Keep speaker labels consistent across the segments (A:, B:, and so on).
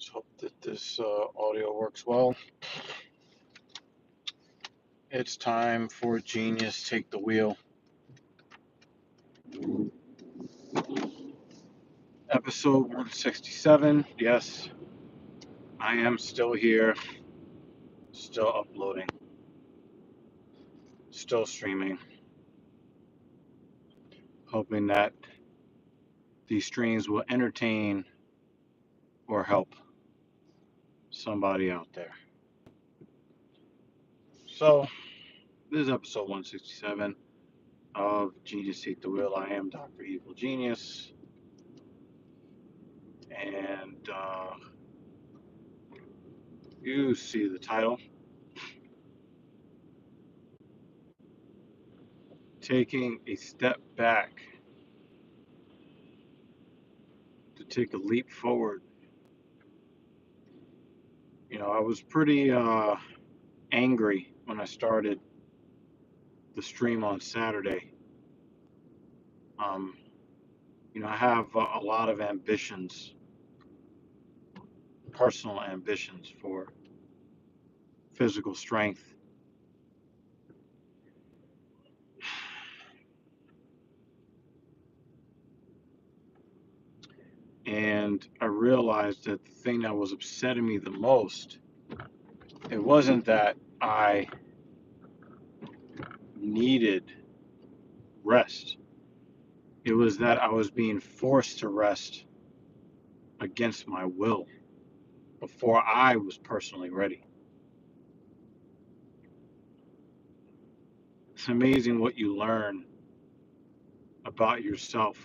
A: Let's hope that this audio works well. It's time for Genius Take the Wheel. Episode 167. Yes, I am still here, still uploading, still streaming, hoping that these streams will entertain or help somebody out there. So, this is episode 167 of Genius Take the Wheel. I am Dr. Evil Genius, and you see the title. Taking a step back to take a leap forward. I was pretty angry when I started the stream on Saturday. Um, I have a lot of ambitions, personal ambitions for physical strength. And I realized that the thing that was upsetting me the most, it wasn't that I needed rest. It was that I was being forced to rest against my will before I was personally ready. It's amazing what you learn about yourself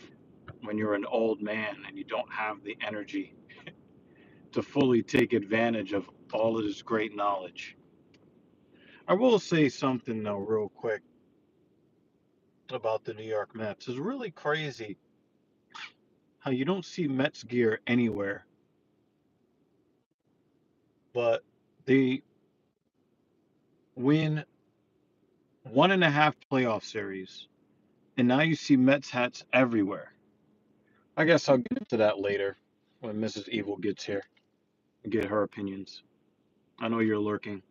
A: when you're an old man and you don't have the energy to fully take advantage of all of this great knowledge. I will say something though, real quick, about the New York Mets. It's really crazy how you don't see Mets gear anywhere, but they win one and a half playoff series, and now you see Mets hats everywhere. I guess I'll get into that later when Mrs. Evil gets here and get her opinions. I know you're lurking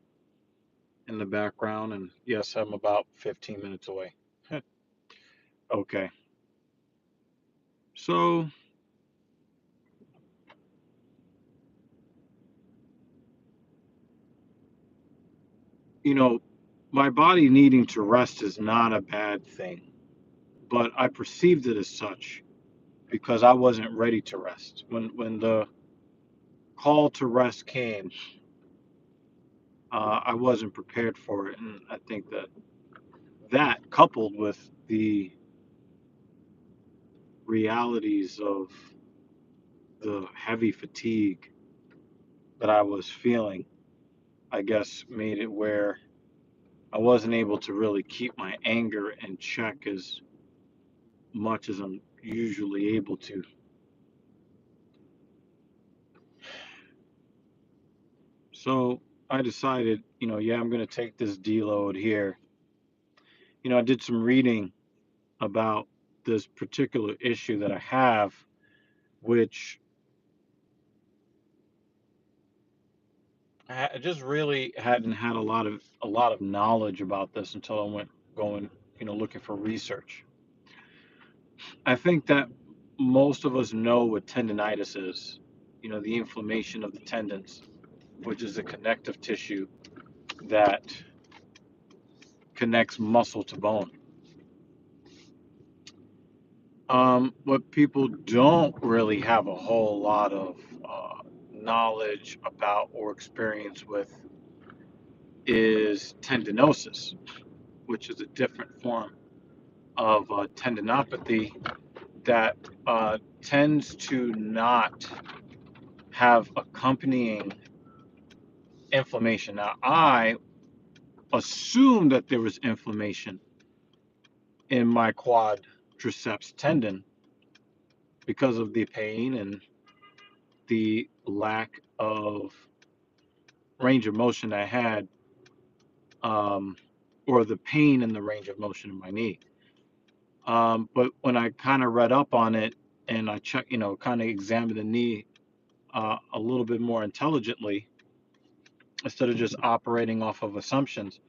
A: in the background, and yes, I'm about 15 minutes away. Okay. So, my body needing to rest is not a bad thing, but I perceived it as such because I wasn't ready to rest. When the call to rest came, I wasn't prepared for it, and I think that coupled with the realities of the heavy fatigue that I was feeling, I guess made it where I wasn't able to really keep my anger in check as much as I'm usually able to. So I decided, I'm going to take this deload here. I did some reading about this particular issue that I have, which I just really hadn't had a lot of knowledge about this until I went going, looking for research. I think that most of us know what tendonitis is, the inflammation of the tendons, which is the connective tissue that connects muscle to bone. What people don't really have a whole lot of knowledge about or experience with is tendinosis, which is a different form of tendinopathy that tends to not have accompanying inflammation. Now, I assumed that there was inflammation in my quadriceps tendon because of the pain and the lack of range of motion I had, or the pain in the range of motion in my knee. But when I kind of read up on it and I checked, kind of examined the knee a little bit more intelligently instead of just operating off of assumptions,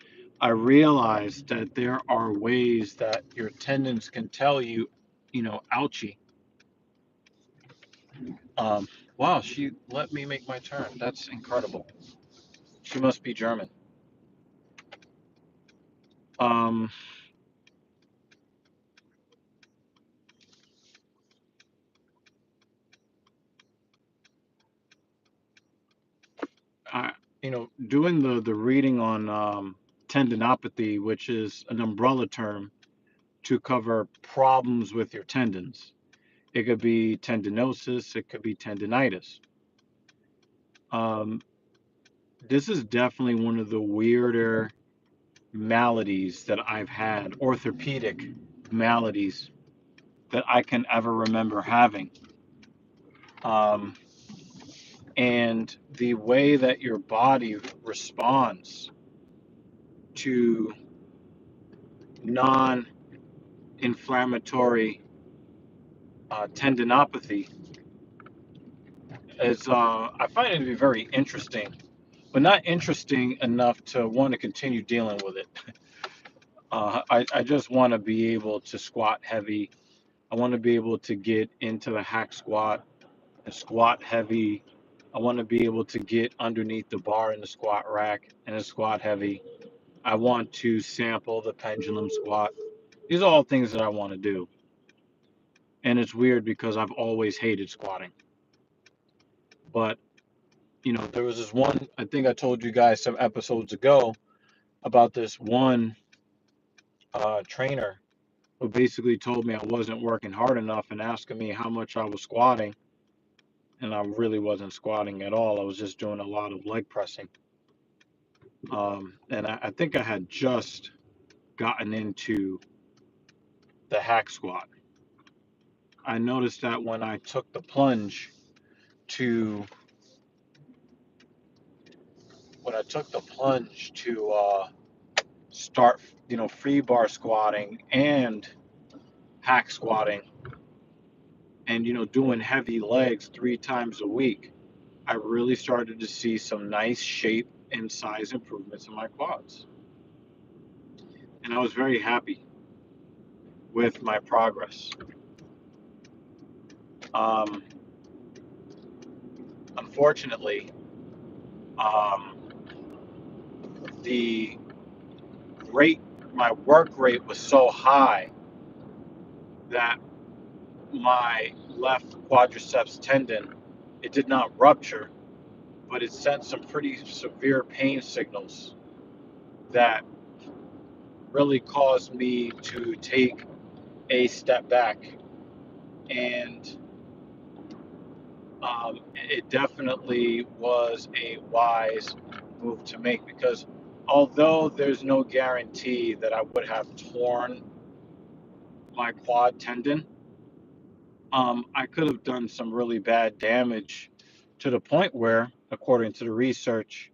A: I realized that there are ways that your tendons can tell you, ouchie. Um, wow, she let me make my turn. That's incredible. She must be German. Um, I, doing the reading on tendinopathy, which is an umbrella term to cover problems with your tendons. It could be tendinosis, it could be tendinitis. Um, this is definitely one of the weirder maladies that I've had, orthopedic maladies that I can ever remember having. Um, and the way that your body responds to non inflammatory tendinopathy is, I find it to be very interesting, but not interesting enough to want to continue dealing with it. I just want to be able to squat heavy. I want to be able to get into the hack squat and squat heavy. I want to be able to get underneath the bar in the squat rack and a squat heavy. I want to sample the pendulum squat. These are all things that I want to do. And it's weird because I've always hated squatting. But, there was this one, I think I told you guys some episodes ago about this one trainer who basically told me I wasn't working hard enough and asking me how much I was squatting. And I really wasn't squatting at all. I was just doing a lot of leg pressing. And I think I had just gotten into the hack squat. I noticed that when I took the plunge to start, free bar squatting and hack squatting and, doing heavy legs 3 times a week, I really started to see some nice shape and size improvements in my quads. And I was very happy with my progress. Um, Unfortunately, um, the rate, my work rate was so high that my left quadriceps tendon, it did not rupture, but it sent some pretty severe pain signals that really caused me to take a step back. And it definitely was a wise move to make because although there's no guarantee that I would have torn my quad tendon, I could have done some really bad damage to the point where, according to the research,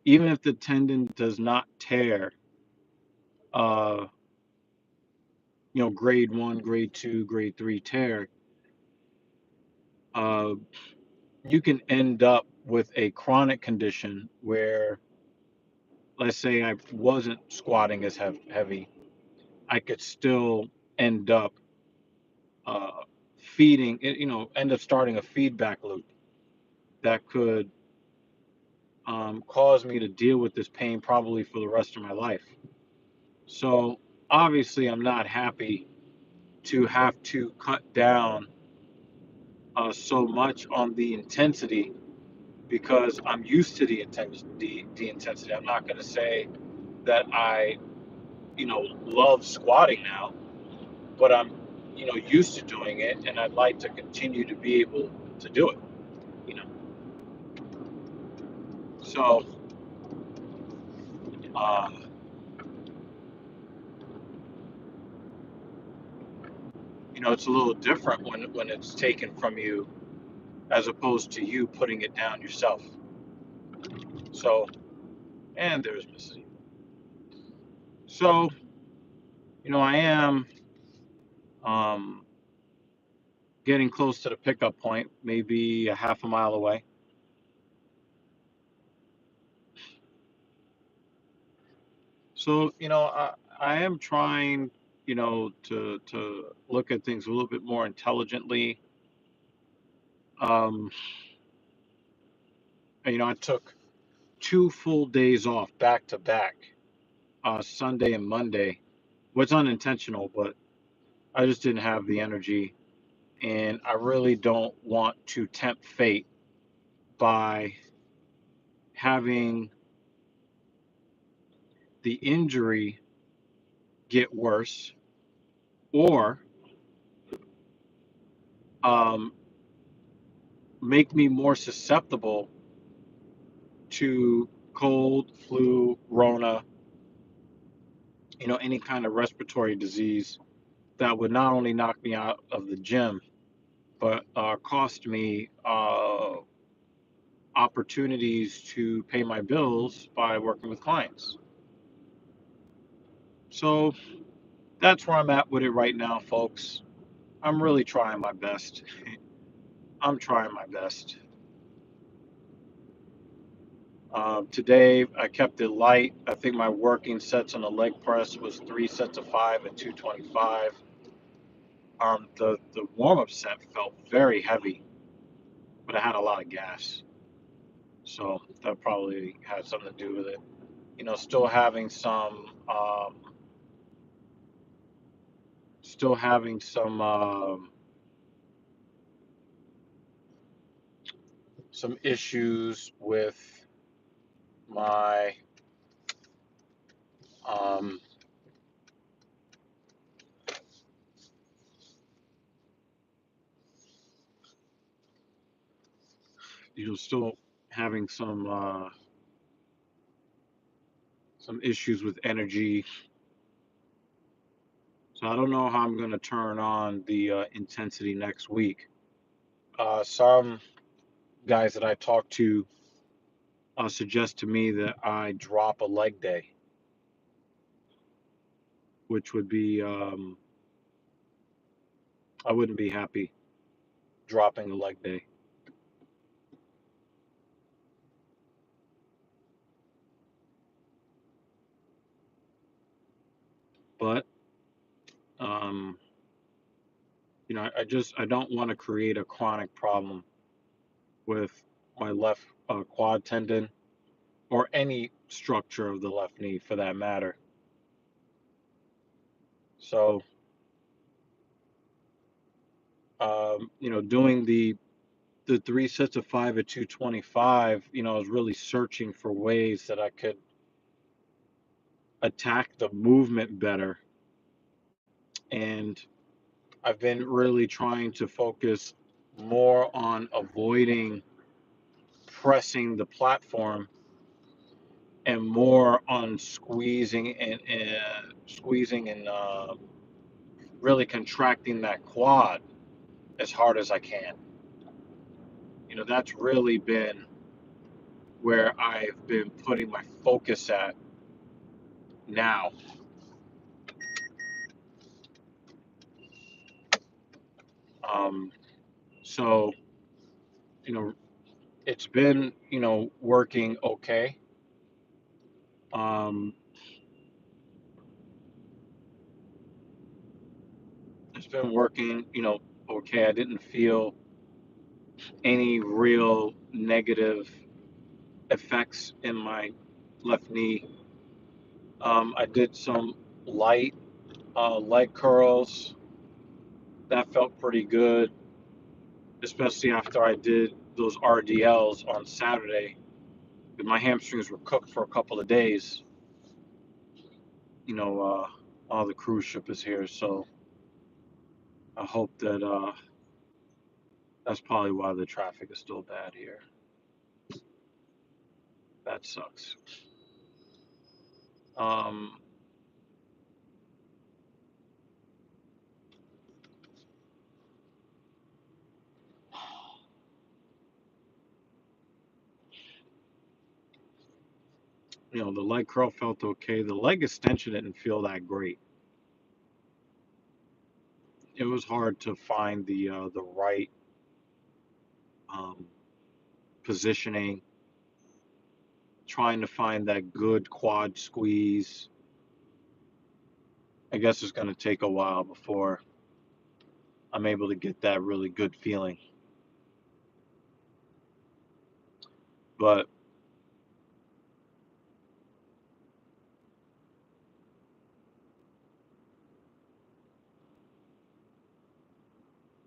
A: even if the tendon does not tear, uh, grade 1, grade 2, grade 3 tear, uh, you can end up with a chronic condition where, let's say I wasn't squatting as heavy, I could still end up uh, end up starting a feedback loop that could cause me to deal with this pain probably for the rest of my life. So obviously, I'm not happy to have to cut down so much on the intensity because I'm used to the intensity. I'm not going to say that I, love squatting now, but I'm, used to doing it, and I'd like to continue to be able to do it. You know, so uh, it's a little different when it's taken from you as opposed to you putting it down yourself. So, and there's Missy. So, I am um, getting close to the pickup point, maybe a half a mile away. So, I am trying, to look at things a little bit more intelligently. Um, I took 2 full days off back to back, Sunday and Monday. What's unintentional, but I just didn't have the energy, and I really don't want to tempt fate by having the injury get worse, or um, make me more susceptible to cold, flu, Rona, any kind of respiratory disease that would not only knock me out of the gym, but cost me opportunities to pay my bills by working with clients. So that's where I'm at with it right now, folks. I'm really trying my best. I'm trying my best. Today I kept it light. I think my working sets on the leg press was 3 sets of 5 at 225. The warm up set felt very heavy, but I had a lot of gas, so that probably had something to do with it. Still having some issues with my um, still having some issues with energy. So I don't know how I'm going to turn on the intensity next week. Some guys that I talked to suggest to me that I drop a leg day, which would be I wouldn't be happy dropping a leg day. But um, I don't want to create a chronic problem with my left quad tendon or any structure of the left knee for that matter. So, doing the 3 sets of 5 at 225, I was really searching for ways that I could attack the movement better. And I've been really trying to focus more on avoiding pressing the platform and more on squeezing and really contracting that quad as hard as I can. That's really been where I've been putting my focus at now. Um, so, you know, it's been, working okay. Um, it's been working, okay. I didn't feel any real negative effects in my left knee. I did some light leg curls. That felt pretty good, especially after I did those RDLs on Saturday. My hamstrings were cooked for a couple of days. All the cruise ship is here, so I hope that that's probably why the traffic is still bad here. That sucks. Um, the leg curl felt okay. The leg extension didn't feel that great. it was hard to find the right um, positioning, trying to find that good quad squeeze. I guess it's going to take a while before I'm able to get that really good feeling. But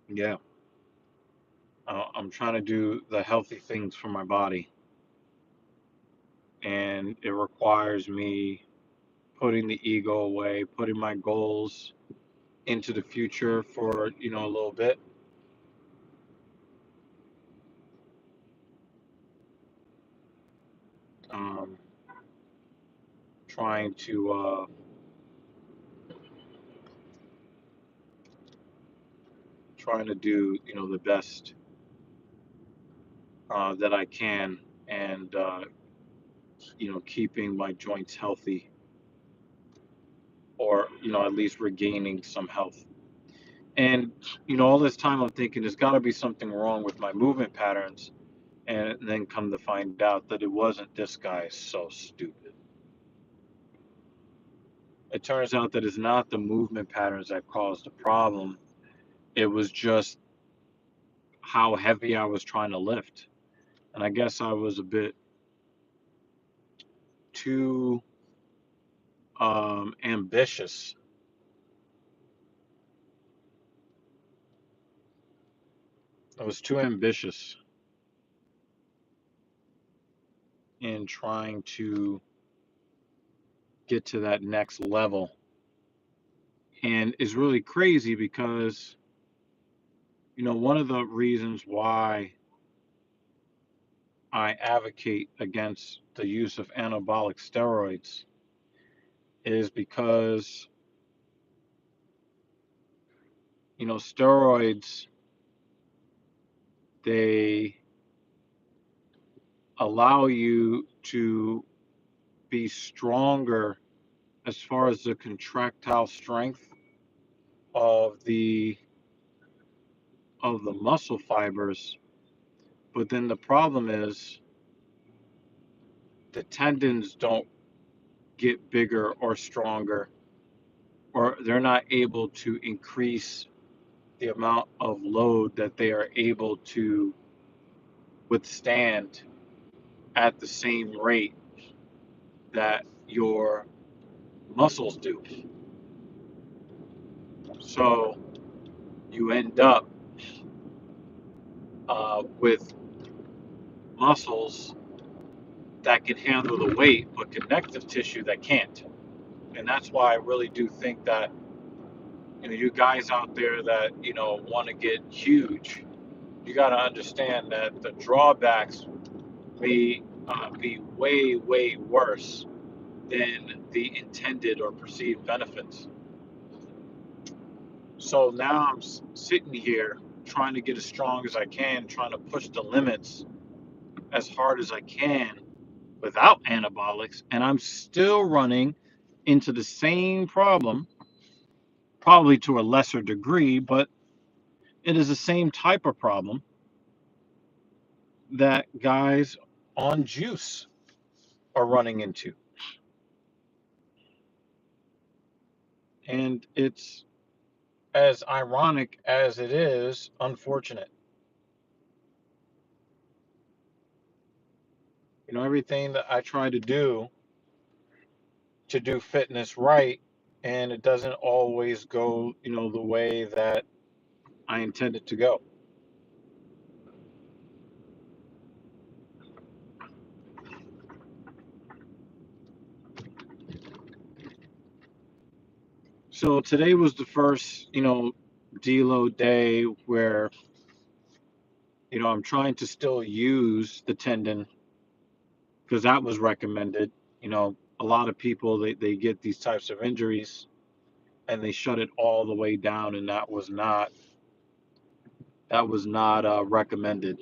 A: yeah, I'm trying to do the healthy things for my body, and it requires me putting the ego away, putting my goals into the future for a little bit. Um, trying to do the best that I can, and keeping my joints healthy, or at least regaining some health. And all this time I'm thinking there's got to be something wrong with my movement patterns, and then come to find out that it wasn't. This guy is so stupid. It turns out that it's not the movement patterns that caused the problem. It was just how heavy I was trying to lift. And I guess I was a bit too ambitious. I was too ambitious in trying to get to that next level. And it's really crazy because, one of the reasons why I advocate against the use of anabolic steroids is because, steroids, they allow you to be stronger as far as the contractile strength of the muscle fibers. But then the problem is the tendons don't get bigger or stronger, or they're not able to increase the amount of load that they are able to withstand at the same rate that your muscles do. So you end up with muscles that can handle the weight, but connective tissue that can't. And that's why I really do think that you guys out there that want to get huge, you got to understand that the drawbacks may be way, way worse than the intended or perceived benefits. So now I'm sitting here trying to get as strong as I can, trying to push the limits as hard as I can without anabolics, and I'm still running into the same problem, probably to a lesser degree, but it is the same type of problem that guys on juice are running into. And it's as ironic as it is unfortunate. Everything that I try to do fitness right, and it doesn't always go, the way that I intended to go. So today was the first, deload day where, I'm trying to still use the tendon because that was recommended. A lot of people, they get these types of injuries and they shut it all the way down, and that was not recommended.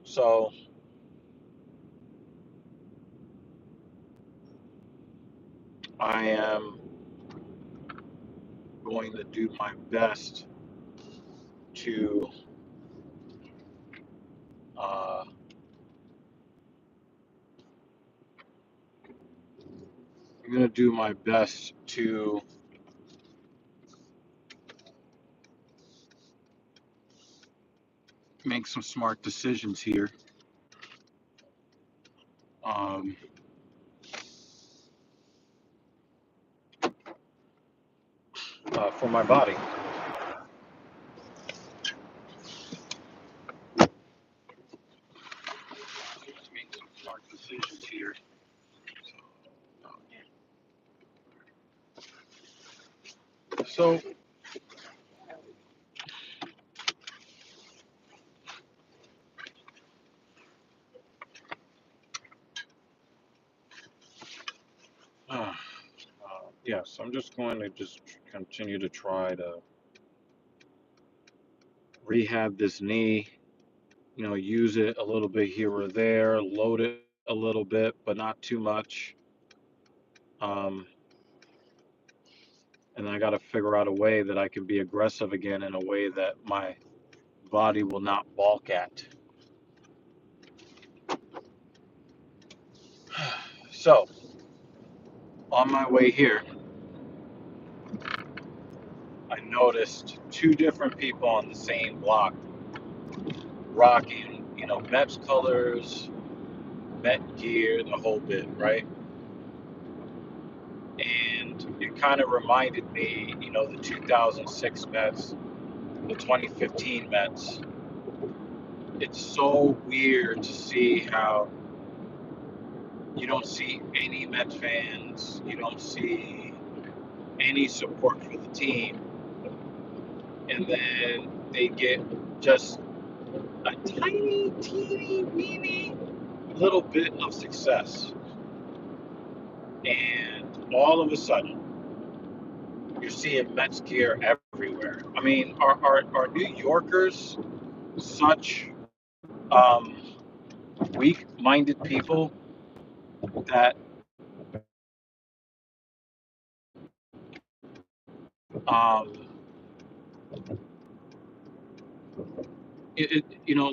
A: So I am going to do my best to uh, I'm going to do my best to make some smart decisions here um, for my body. Make some smart decisions here. So, uh, yes, I'm just going to just continue to try to rehab this knee. Use it a little bit here or there, load it a little bit, but not too much. Um, and I got to figure out a way that I can be aggressive again in a way that my body will not balk at. So, on my way here, I noticed two different people on the same block rocking, Mets colors, Met gear, the whole bit, right? And it kind of reminded me, the 2006 Mets, the 2015 Mets. It's so weird to see how you don't see any Mets fans, you don't see any support for the team, and then they get just a tiny, teeny, weeny little bit of success, and all of a sudden, you're seeing Mets gear everywhere. I mean, are New Yorkers such um, weak-minded people that um,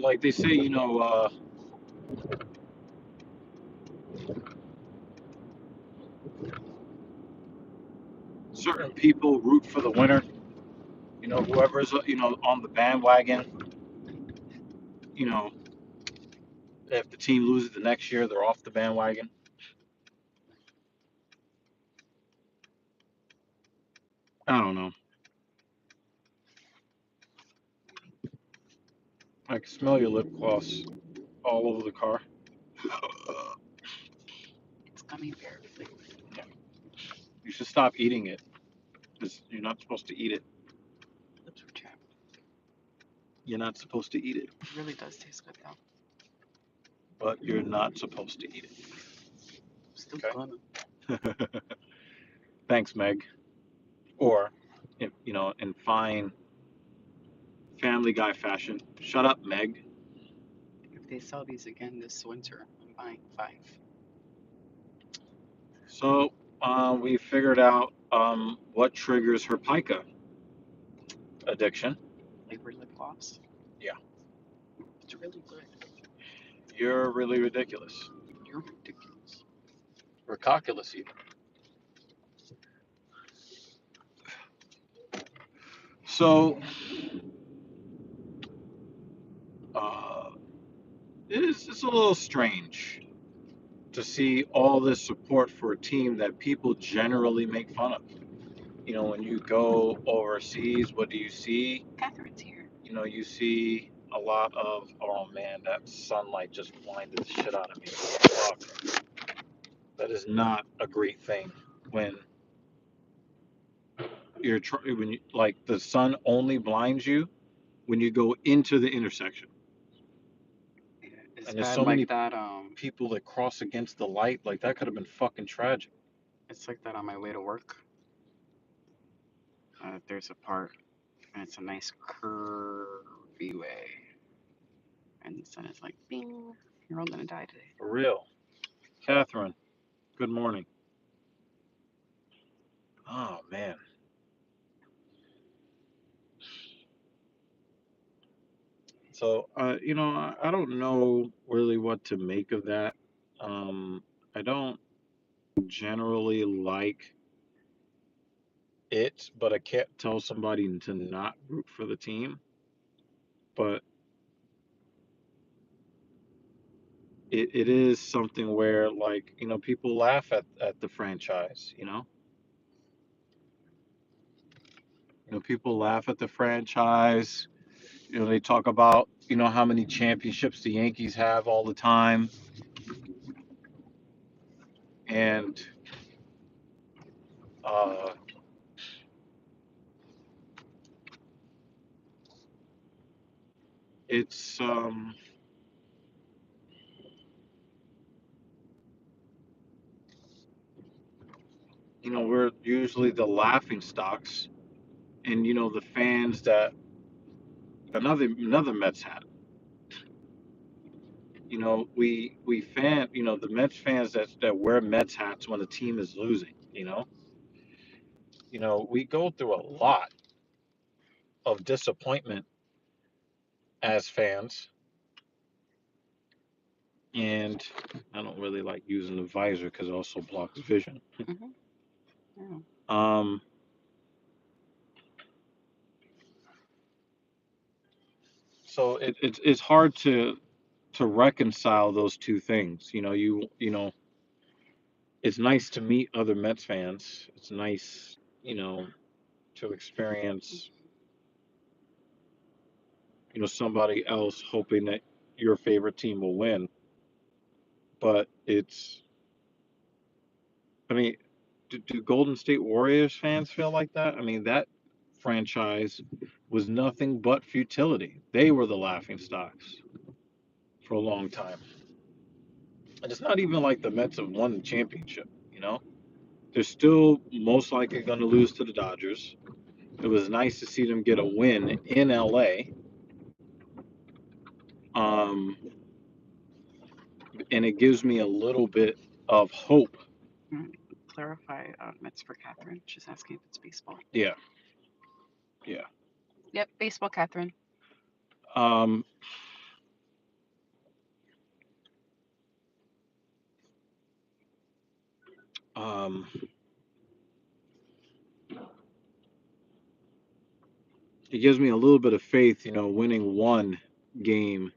A: like they say, certain people root for the winner. Whoever's on the bandwagon. You know, if the team loses the next year, they're off the bandwagon. I don't know. I can smell your lip gloss all over the car.
B: It's gummy bear flavored.
A: Yeah. You should stop eating it. You're not supposed to eat it.
B: Lips were chapped.
A: You're not supposed to eat it.
B: It really does taste good though.
A: But you're not supposed to eat it.
B: Still
A: Okay.
B: gonna.
A: Thanks, Meg. Or, in fine Family Guy fashion, shut up, Meg.
B: If they sell these again this winter, I'm buying 5.
A: So, we figured out what triggers her pica addiction.
B: Flavored lip gloss.
A: Yeah.
B: It's really good.
A: You're really ridiculous.
B: You're ridiculous.
A: Ridiculous, even. So, uh, it's a little strange to see all this support for a team that people generally make fun of. When you go overseas, what do you see?
B: Catherine's here.
A: You see a lot of, oh man, that sunlight just blinded the shit out of me. Fuck. That is not a great thing when when you, like, the sun only blinds you when you go into the intersection.
B: Yeah, it's
A: And there's
B: bad
A: so
B: like
A: many
B: that.
A: people that cross against the light. Like, that could have been fucking tragic.
B: It's like that on my way to work. There's a part, and it's a nice curvy way, and the sun is like, bing, you're all gonna die today.
A: For real. Catherine, good morning. Oh man. So, I don't know really what to make of that. I don't generally like it, but I can't tell somebody to not root for the team. But it is something where, like, people laugh at the franchise, people laugh at the franchise. They talk about, how many championships the Yankees have all the time. And uh, it's, we're usually the laughing stocks. And, the fans that another Mets hat. The Mets fans that wear Mets hats when the team is losing. We go through a lot of disappointment as fans, and I don't really like using the visor because it also blocks vision.
B: Hmm. Yeah.
A: Um, so it's hard to reconcile those two things. It's nice to meet other Mets fans. It's nice, to experience, somebody else hoping that your favorite team will win. But I mean, do Golden State Warriors fans feel like that? I mean, that franchise was nothing but futility. They were the laughing stocks for a long time. And it's not even like the Mets have won the championship. They're still most likely going to lose to the Dodgers. It was nice to see them get a win in LA. Um, and it gives me a little bit of hope.
B: Clarify, Mets for Catherine. She's asking if it's baseball.
A: Yeah, yeah.
B: Yep, baseball, Catherine.
A: Um, um, it gives me a little bit of faith, winning one game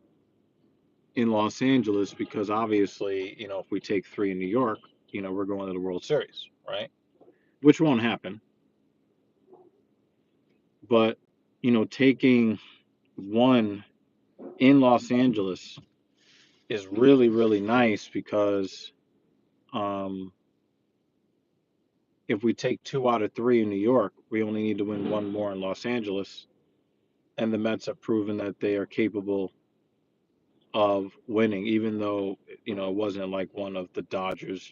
A: in Los Angeles because obviously, if we take three in New York, we're going to the World Series, right? Which won't happen. But, taking one in Los Angeles is really, really nice because um, if we take two out of three in New York, we only need to win one more in Los Angeles. And the Mets have proven that they are capable of winning, even though, it wasn't like one of the Dodgers,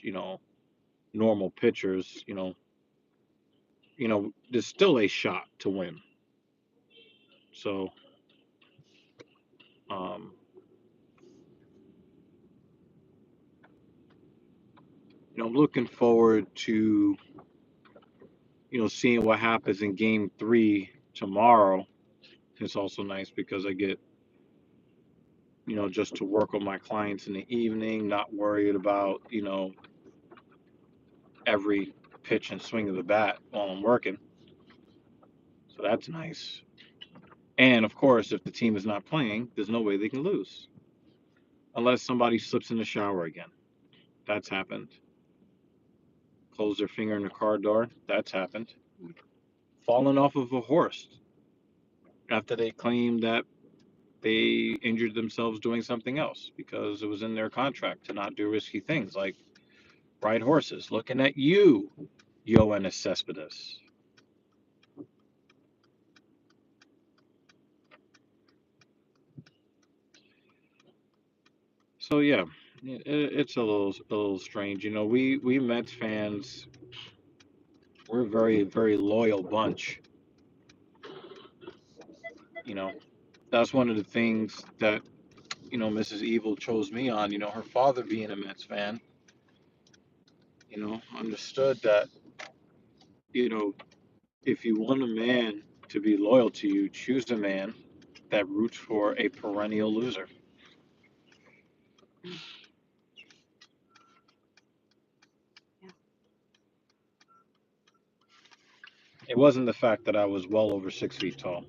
A: normal pitchers, there's still a shot to win. So, um, I'm looking forward to, seeing what happens in game three tomorrow. It's also nice because I get, just to work with my clients in the evening, not worried about, every pitch and swing of the bat while I'm working. So that's nice. And of course, if the team is not playing, there's no way they can lose unless somebody slips in the shower again. That's happened. Close their finger in the car door. That's happened. Falling off of a horse after they claim that they injured themselves doing something else because it was in their contract to not do risky things like ride horses. Looking at you, Yoenis Cespedes. So yeah, it's a little strange. We Mets fans, we're a very very loyal bunch. You know, that's one of the things that Mrs. Evil chose me on. Her father being a Mets fan. Understood that you know if you want a man to be loyal to you, choose a man that roots for a perennial loser.
B: Mm, yeah.
A: It wasn't the fact that I was well over 6 feet tall.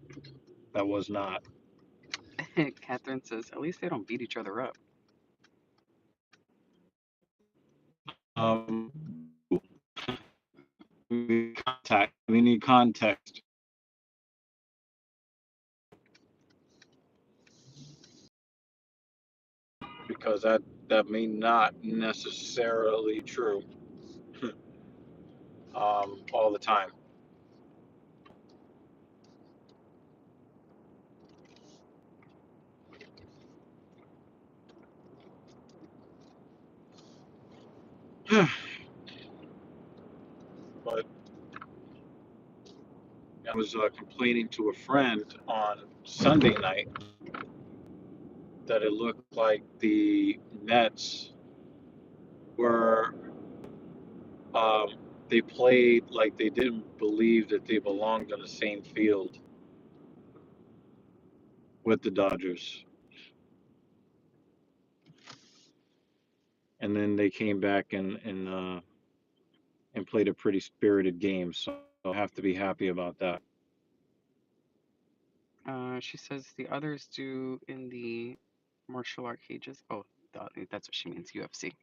A: That was not.
B: Catherine says, at least they don't beat each other up.
A: We need context because that may not necessarily true all the time. But I was complaining to a friend on Sunday night that it looked like the Nets were um, they played like they didn't believe that they belonged on the same field with the Dodgers, and then they came back and played a pretty spirited game. So I have to be happy about that.
B: She says the others do in the martial art cages. Oh, that's what she means, UFC.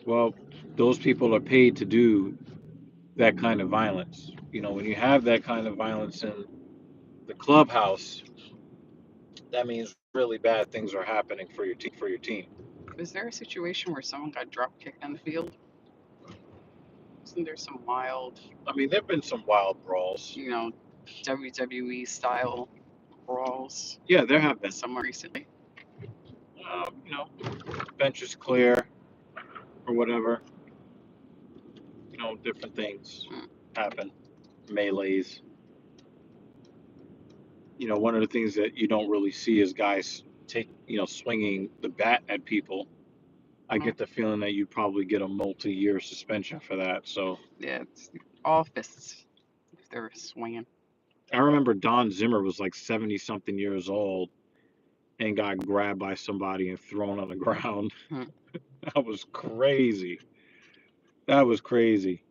A: Well, those people are paid to do that kind of violence. You know, when you have that kind of violence in the clubhouse, that means really bad things are happening for your team.
B: Was there a situation where someone got drop kicked on the field? Isn't there some wild,
A: I mean, there've been some wild brawls.
B: you know, WWE style brawls
A: Yeah, there have been.
B: somewhere recently?
A: You know, benches clear or whatever. You know, different things
B: Mm,
A: happen. Melees. You know, one of the things that you don't really see is guys swinging the bat at people. I
B: mm.
A: get the feeling that you probably get a multi-year suspension for that. So
B: Yeah, it's all fists if they're swinging.
A: I remember Don Zimmer was like 70 something years old and got grabbed by somebody and thrown on the ground.
B: Mm.
A: That was crazy. That was crazy.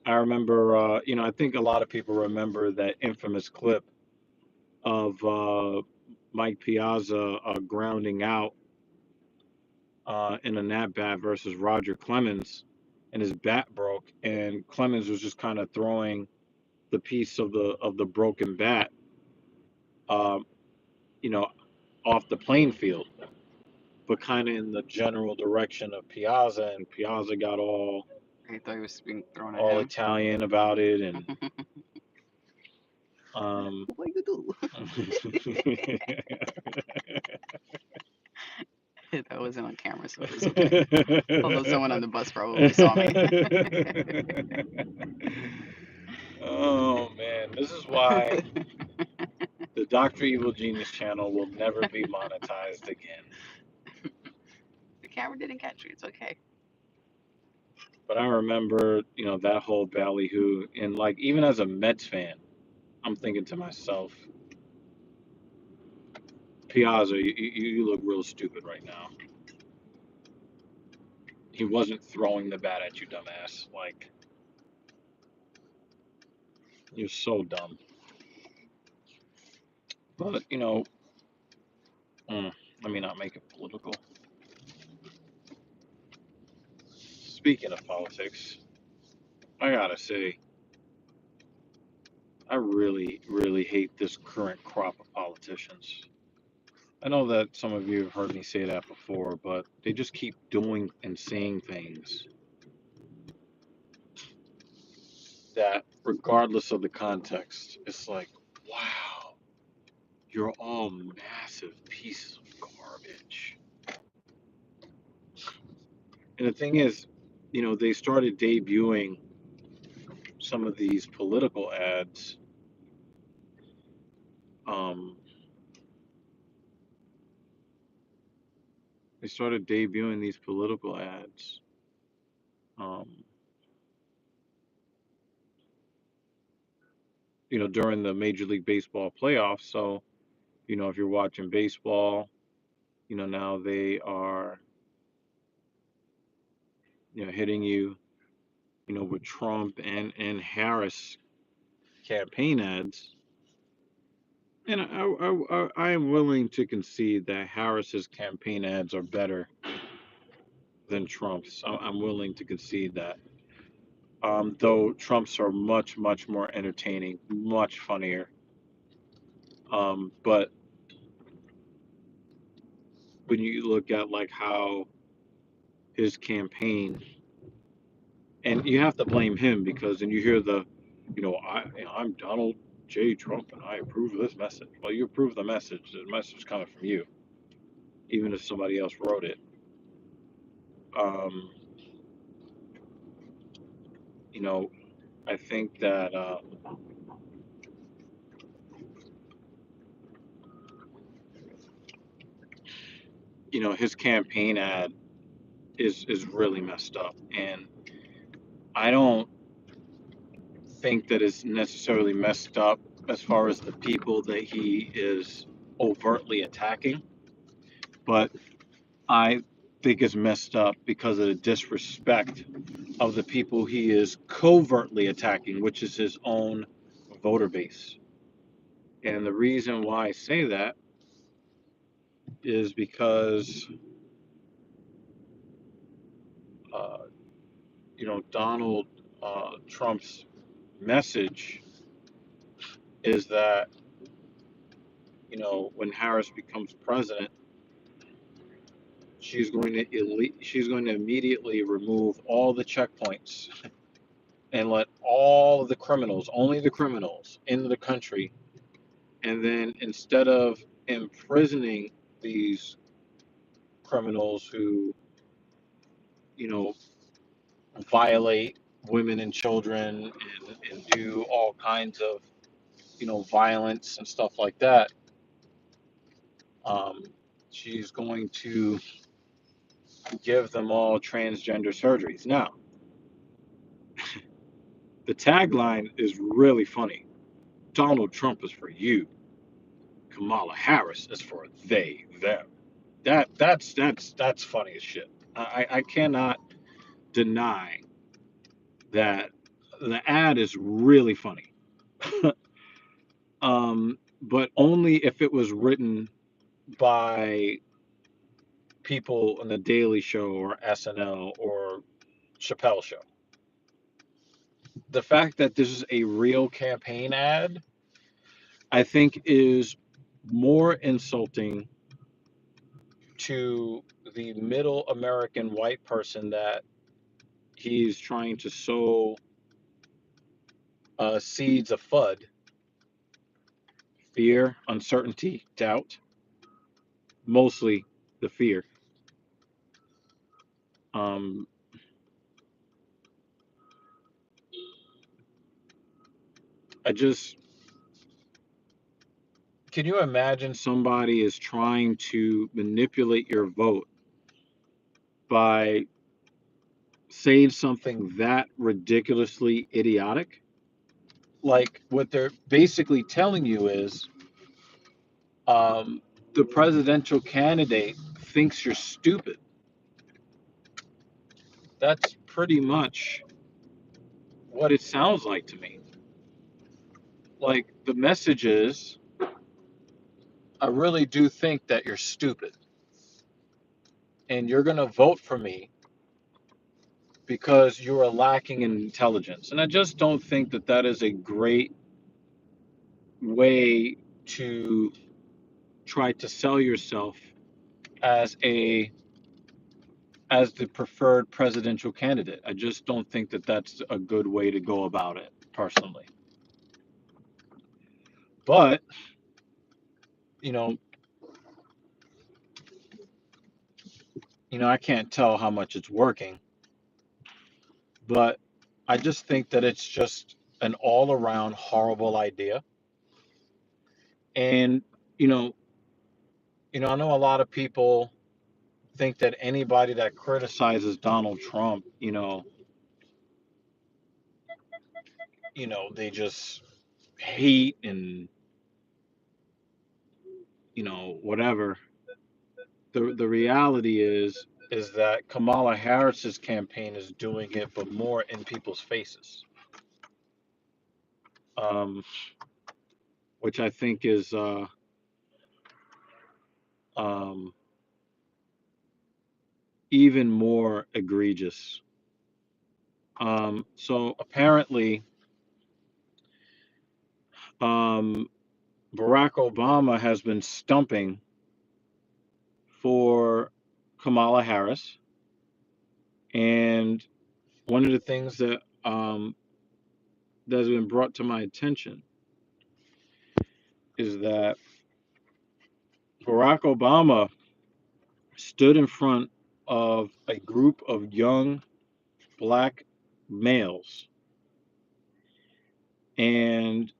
A: I remember, I think a lot of people remember that infamous clip of Mike Piazza grounding out in a nat bat versus Roger Clemens, and his bat broke, and Clemens was just kind of throwing the piece of the broken bat, um, you know, off the playing field, but kind of in the general direction of Piazza, and Piazza got
B: I thought he was being thrown at
A: all
B: him.
A: Italian about it, and um,
B: What you do? That wasn't on camera, so it was okay. Although someone on the bus probably saw me.
A: Oh man, this is why the Dr. Evil Genius channel will never be monetized again.
B: The camera didn't catch you. It's okay.
A: But I remember, that whole ballyhoo, and like even as a Mets fan, I'm thinking to myself, Piazza, you look real stupid right now. He wasn't throwing the bat at you, dumbass. Like, you're so dumb. But, let me not make it political. Speaking of politics, I gotta say, I really, really hate this current crop of politicians. I know that some of you have heard me say that before, but they just keep doing and saying things that, regardless of the context, it's like, wow, you're all massive pieces of garbage. And the thing is, they started debuting some of these political ads. Um, they started debuting these political ads. Um, during the Major League Baseball playoffs. So, if you're watching baseball, now they are, hitting you, with Trump and Harris campaign ads. And I am willing to concede that Harris's campaign ads are better than Trump's. I'm willing to concede that. Though Trump's are much, much more entertaining, much funnier. But when you look at like how his campaign, and you have to blame him because then you hear I'm Donald J. Trump and I approve of this message. Well, you approve the message. The message is coming from you, even if somebody else wrote it. Um, you know, I think that his campaign ad is really messed up, and I don't think that it's necessarily messed up as far as the people that he is overtly attacking, but I think it's messed up because of the disrespect of the people he is covertly attacking, which is his own voter base. And the reason why I say that is because, uh, Donald Trump's message is that, when Harris becomes president, she's going to immediately remove all the checkpoints and let all of the criminals, only the criminals in the country, and then instead of imprisoning these criminals who, you know, violate women and children and do all kinds of, violence and stuff like that, um, she's going to give them all transgender surgeries. Now, the tagline is really funny. Donald Trump is for you. Kamala Harris is for they, them. That's funny as shit. I cannot deny that the ad is really funny. But only if it was written by people on the Daily Show or SNL or Chappelle Show. The fact that this is a real campaign ad, I think, is more insulting to the middle American white person that he's trying to sow seeds of FUD, fear, uncertainty, doubt, mostly the fear. Um, I just, can you imagine somebody is trying to manipulate your vote by saying something that ridiculously idiotic? Like what they're basically telling you is um, the presidential candidate thinks you're stupid. That's pretty much what it sounds like to me. Like the message is, I really do think that you're stupid and you're going to vote for me because you are lacking in intelligence. And I just don't think that that is a great way to try to sell yourself as the preferred presidential candidate. I just don't think that that's a good way to go about it personally. But, you know, I can't tell how much it's working, but I just think that it's just an all-around horrible idea. And, you know, I know a lot of people think that anybody that criticizes Donald Trump, they just hate and whatever. The reality is that Kamala Harris's campaign is doing it, but more in people's faces, um, which I think is um, even more egregious. So apparently, um, Barack Obama has been stumping for Kamala Harris, and one of the things that has been brought to my attention is that Barack Obama stood in front of a group of young black males, and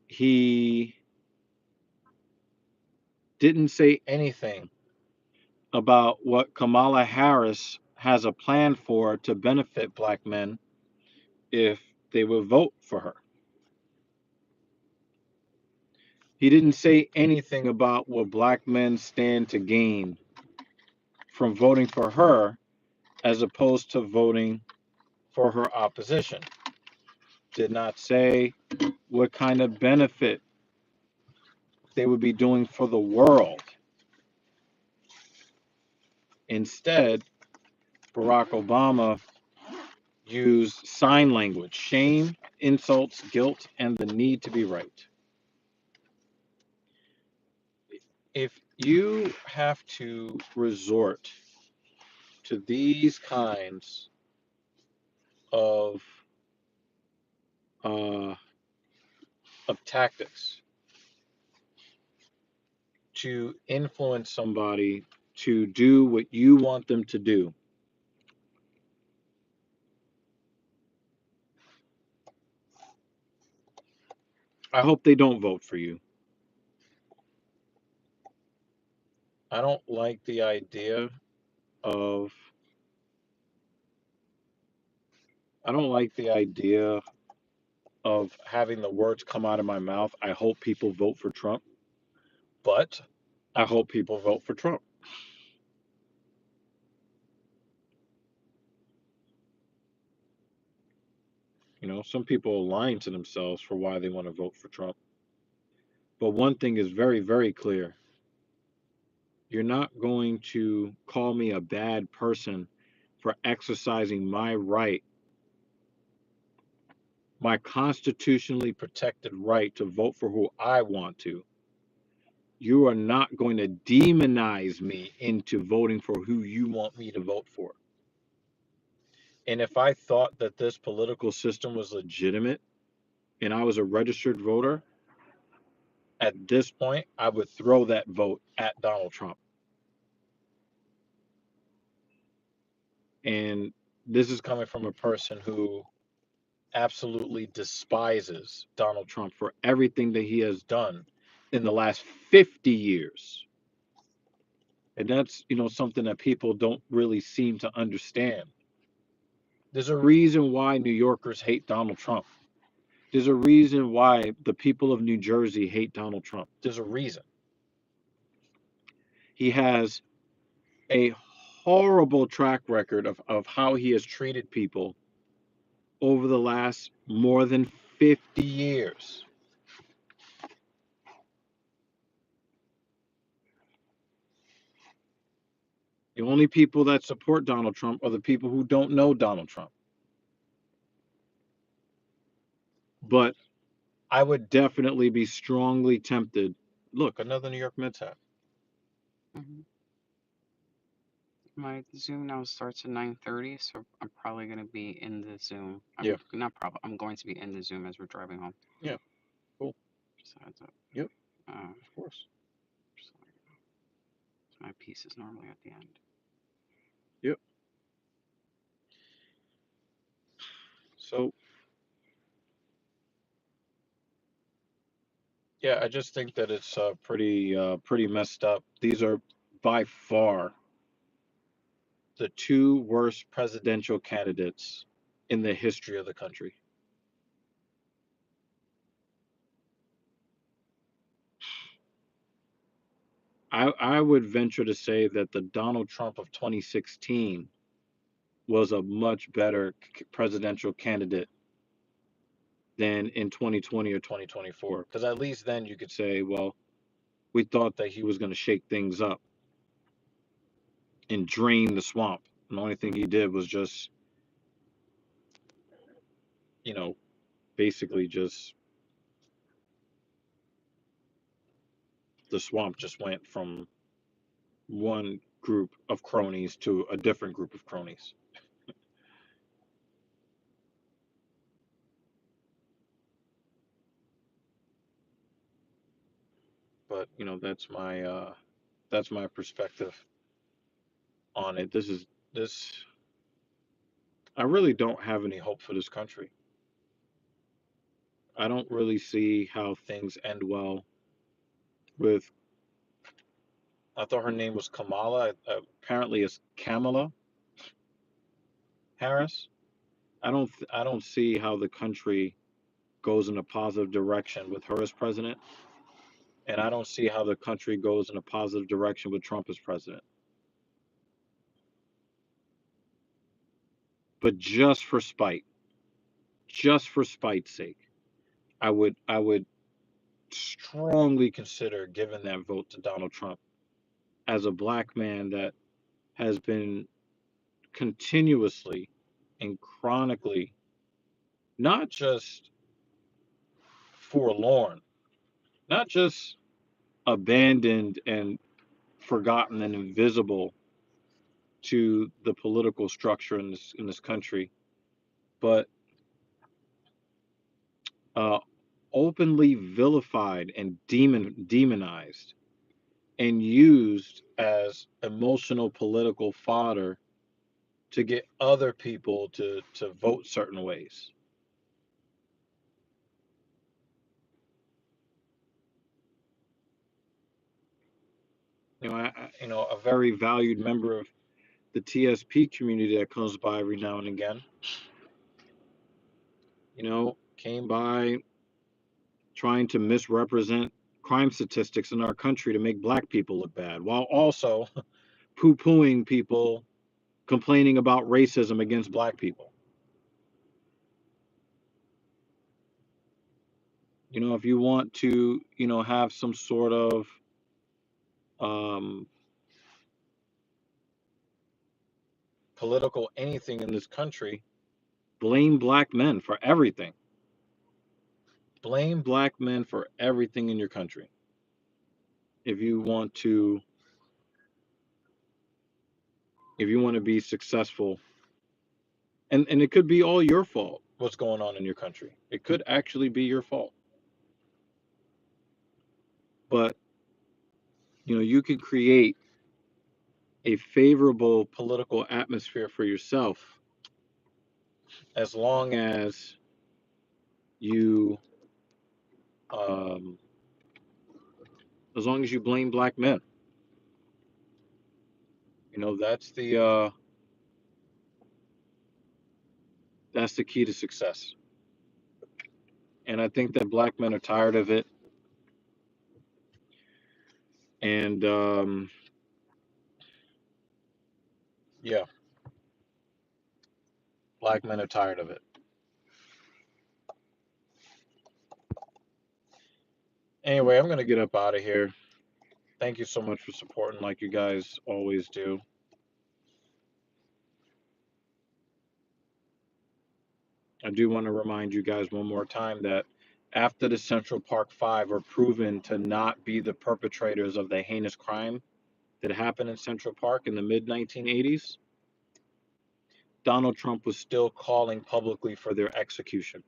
A: he didn't say anything about what Kamala Harris has a plan for to benefit black men if they would vote for her. He didn't say anything about what black men stand to gain from voting for her as opposed to voting for her opposition. Did not say what kind of benefit they would be doing for the world. Instead, Barack Obama used sign language, shame, insults, guilt, and the need to be right. If you have to resort to these kinds of uh, of tactics to influence somebody to do what you want them to do, I hope they don't vote for you. I don't like the idea of I don't like the idea of having the words come out of my mouth. I hope people vote for Trump, but I hope people vote for Trump. Some people are lying to themselves for why they want to vote for Trump. But one thing is very, very clear. You're not going to call me a bad person for exercising my right, my constitutionally protected right to vote for who I want to. You are not going to demonize me into voting for who you want me to vote for. And if I thought that this political system was legitimate and I was a registered voter, at this point, I would throw that vote at Donald Trump. And this is coming from a person who absolutely despises Donald Trump for everything that he has done in the last 50 years. And that's, something that people don't really seem to understand. There's a reason why New Yorkers hate Donald Trump. There's a reason why the people of New Jersey hate Donald Trump. There's a reason. He has a horrible track record of how he has treated people over the last more than 50 years. The only people that support Donald Trump are the people who don't know Donald Trump. But I would definitely be strongly tempted. Look, another New York Mets hat.
B: Hmm. My Zoom now starts at 9:30, so I'm probably gonna be in the Zoom.
A: Yeah,
B: I'm not probably. I'm going to be in the Zoom as we're driving home.
A: yeah, cool.
B: Just a heads up.
A: Yep,
B: Uh,
A: of course.
B: so my piece is normally at the end.
A: Yep. So, yeah, I just think that it's pretty messed up. These are by far the two worst presidential candidates in the history of the country. I would venture to say that the Donald Trump of 2016 was a much better presidential candidate than in 2020 or 2024. Because at least then you could say, well, we thought that he was going to shake things up and drain the swamp. And the only thing he did was just, you know, basically just the swamp just went from one group of cronies to a different group of cronies. But that's my perspective on it. This I really don't have any hope for this country. I don't really see how things end well with. I thought her name was Kamala. Apparently, it's Kamala Harris. I don't see how the country goes in a positive direction with her as president, and I don't see how the country goes in a positive direction with Trump as president. But just for spite's sake, I would strongly consider giving that vote to Donald Trump as a black man that has been continuously and chronically not just forlorn, not just abandoned and forgotten and invisible to the political structure in this country, but uh, openly vilified and demonized and used as emotional political fodder to get other people to vote certain ways. A very valued member of the TSP community that comes by every now and again, came by trying to misrepresent crime statistics in our country to make black people look bad, while also poo-pooing people complaining about racism against black people. If you want to, have some sort of um, political anything in this country, blame black men for everything. Blame black men for everything in your country. If you want to, if you want to be successful, and it could be all your fault. What's going on in your country? It could actually be your fault. But you can create a favorable political atmosphere for yourself as long as you um, as long as you blame black men. That's the key to success. And I think that black men are tired of it. And yeah, black men are tired of it. Anyway, I'm gonna get up out of here. Thank you so much for supporting, like you guys always do. I do want to remind you guys one more time that after the Central Park Five are proven to not be the perpetrators of the heinous crime that happened in Central Park in the mid 1980s, Donald Trump was still calling publicly for their execution.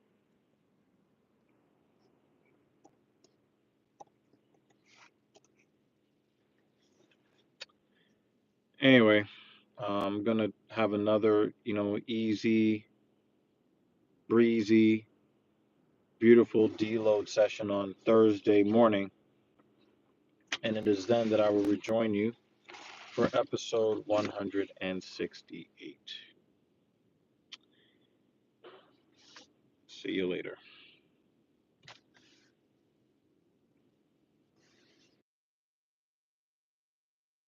A: Anyway, I'm gonna have another, easy, breezy, beautiful deload session on Thursday morning, and it is then that I will rejoin you for episode 168. See you later.